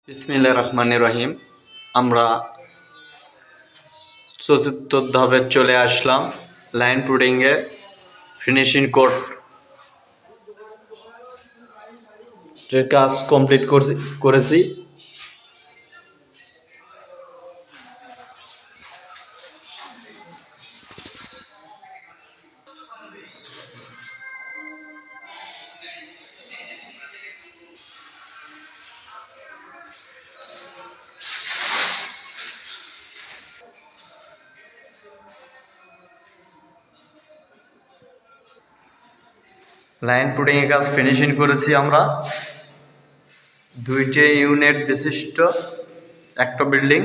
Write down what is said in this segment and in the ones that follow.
বিসমিল্লাহির রহমানির রহিম। আমরা চতুর্থ ধাপে চলে আসলাম। লাইন পুডিংয়ে ফিনিশিং কোট কাজ কমপ্লিট করেছি। লাইন পুডিংয়ের কাজ ফিনিশিং করেছি আমরা। 2টি ইউনিট বিশিষ্ট একটা বিল্ডিং।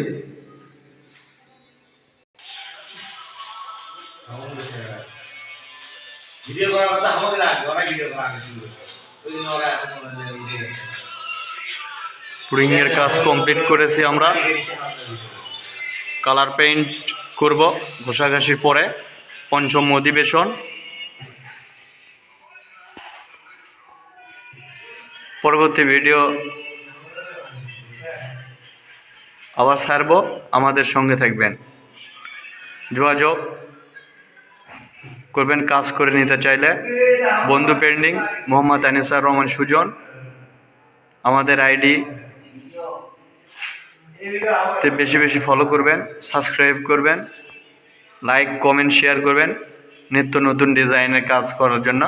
পুডিংয়ের কাজ কমপ্লিট করেছি আমরা। কালার পেইন্ট করব ঘষাঘষির পরে, পঞ্চম অধিবেশন। পরবর্তী ভিডিও আবার ছাড়ব, আমাদের সঙ্গে থাকবেন। যোগাযোগ করবেন কাজ করে নিতে চাইলে। বন্ধু পেন্ডিং মোহাম্মদ আনিসার রহমান সুজন। আমাদের আইডি তে বেশি বেশি ফলো করবেন, সাবস্ক্রাইব করবেন, লাইক কমেন্ট শেয়ার করবেন নিত্য নতুন ডিজাইনের কাজ করার জন্য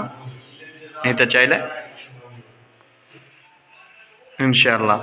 নিতে চাইলে ইনশাআল্লাহ।